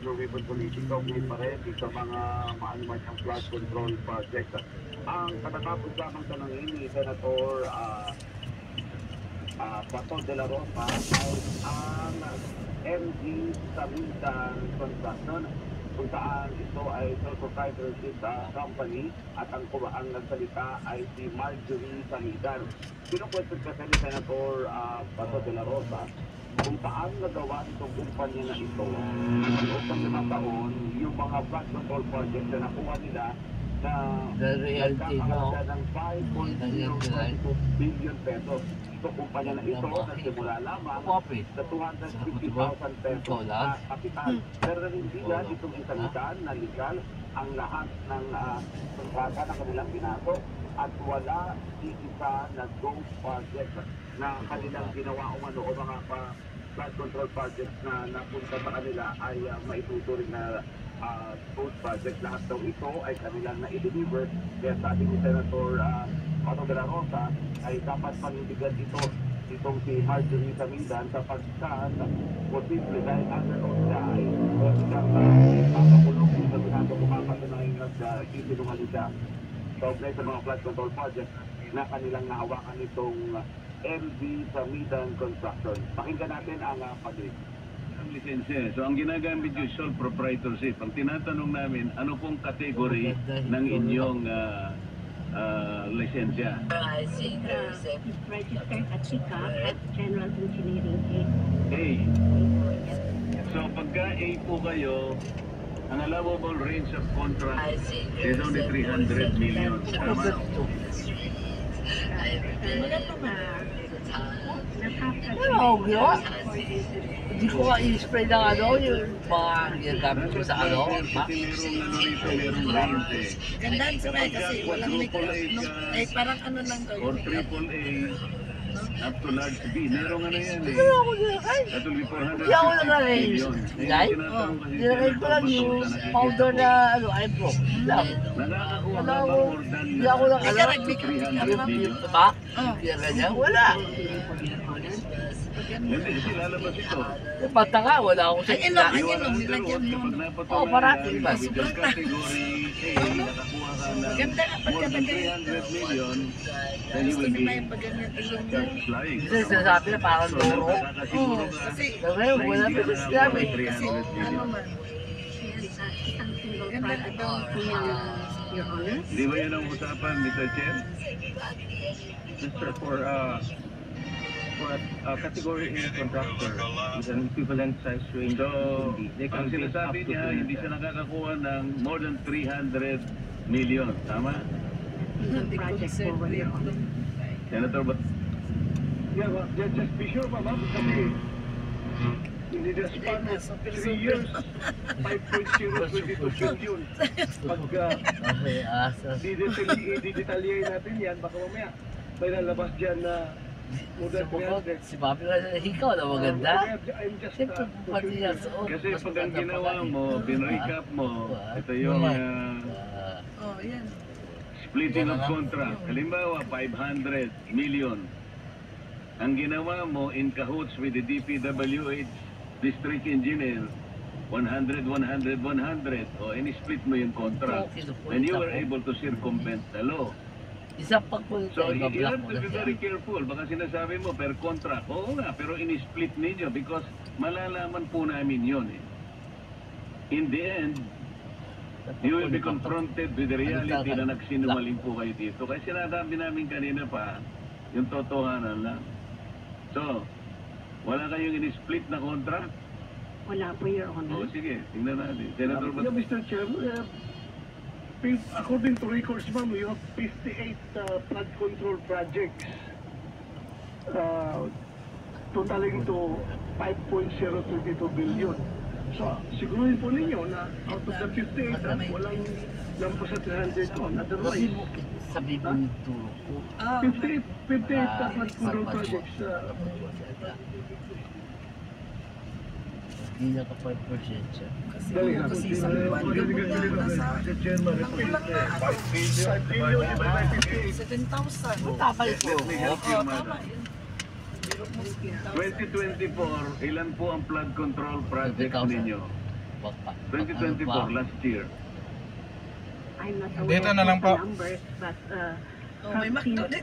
Ribbon Politika, okay pa rin sa mga maanuman flood control project. Ang katatapos lamang tanongin ni Senator Bato de la Rosa ay ang MG Samintan Construction, kung saan ito ay sole proprietorship company at ang nagsalita ay si Marjorie Samintan. Kinukwento kasi ni Senator Bato de la Rosa kung saan nagawa itong kumpanya na ito sa loob ng 5 taon, yung mga flood control project na nakuha nila na nagkakalaga ng 5.022 billion pesos. Ito kumpanya na ito nagsimula lamang sa 250,000 pesos na kapital. Pero hindi na itong isalitan na legal ang lahat ng kontrata na kanilang pinasok at wala isa na ghost project na kanilang ginawa o mga flood control projects na napunta sa kanila ay maituturing na ghost project. Lahat daw ito ay kanilang na-deliver. Kaya sabi ni Senator Bato de la Rosa ay dapat panindigan itong si Marjorie Samintan sapagkat posible dahil under oath siya ay siyang papakulong sa binado kumapatunay nag-isinungaling siya kaugnay sa mga flood control project na kanilang nahawakan itong MV Samintan Construction. Pakinggan natin ang pag-release. Ang lisensya. So ang ginagamit yung sole proprietorship. Ang tinatanong namin, ano pong category ng inyong lisensya? Registered at SICAP at General Engineering A. So pagka A po kayo, ang allowable range of contract is only 300 million. Tama? Ano, ginawa? Hindi ko nga i-spray ng yung mga ginagamit ko sa Merong rito, merong range eh. Gandaan sila kasi walang parang ano lang daw. Or triple A, up to large B. Merong yan eh. Ano ako nilakay? That will be 450 Hindi ako nilakay. billion. Nilay? Nilakay ko lang yung powder na eyebrow. Lang. Nakakakuha Wala ka ako. ba more than Hindi ako lang alam. 300 million? Diba? Hindi na ganyan. Wala. Hindi, kasi lalabas ito. Bata nga, wala akong sa Ay, isla. ilong, nilagyan mo. Oh, parati ba? With the category A, nakakuha ka ng Ganda nga more than pagkabagay. 300 million, then you Gusto will ni be Maya pag ganyan ilong mo. just flying. Kasi sinasabi na parang So, duro. nakakasiguro ka Kasi Pero ngayon, wala na pa hindi sa ka sinabi. nakakuha ng 300 ano million. man. Isang single Ganda project daw. Your Honor. Di ba yan ang usapan, Mr. Chair? Sir, for a category A contractor with an equivalent size range, So, they ang can bid up sinasabi to niya, 200. hindi siya nakakakuha ng more than 300 million. Tama? Isang project forward, Your Honor. Senator, but Yeah, well, just be sure, ma'am, kasi in the span of 3 years, 5.022 billion. Pag Okay, asa. i-detalye natin yan, baka mamaya may lalabas dyan na more than 300. Si Papi nga sa hikaw na maganda. I'm just Siyempre, pati niya sa kasi pag ang ginawa mo, pinrecap mo, ito yung Oh, yan. splitting of contract. Halimbawa, 500 million. Ang ginawa mo in cahoots with the DPWH district engineer, 100, 100, 100. O, in-split mo yung contract. And you were able to circumvent the law. Isang pagpunta, So, you ibablock have mo to na be siya. very careful. Baka sinasabi mo per contract. Oo nga, pero in-split ninyo because malalaman po namin yun eh. In the end, you will be confronted with the reality na nagsinungaling po kayo dito. Kaya sinasabi namin kanina pa, yung totohanan lang. So, wala kayong in-split na contract? Wala po, Your O Honor. sige, tingnan natin. Senator, Yeah, Mr. Chair, according to records, ma'am, you have 58 flood control projects totaling to 5.022 billion. So, siguruhin po ninyo na out of the 58, walang lampas sa 300 ton. Otherwise, Sabi mo yung turo ko. 58 flood control projects. Hindi na ka 5% siya. Kasi sa buwan, gabungan na sa kulang na 5 billion divided by 58. 7,000. Tama yung let me help you, Tama madam. yun. 2024, ilan po ang flood control project 20,000. ninyo? 2024, last year. I'm not Dito aware na lang of the po. numbers, but Oh, may McDo dito.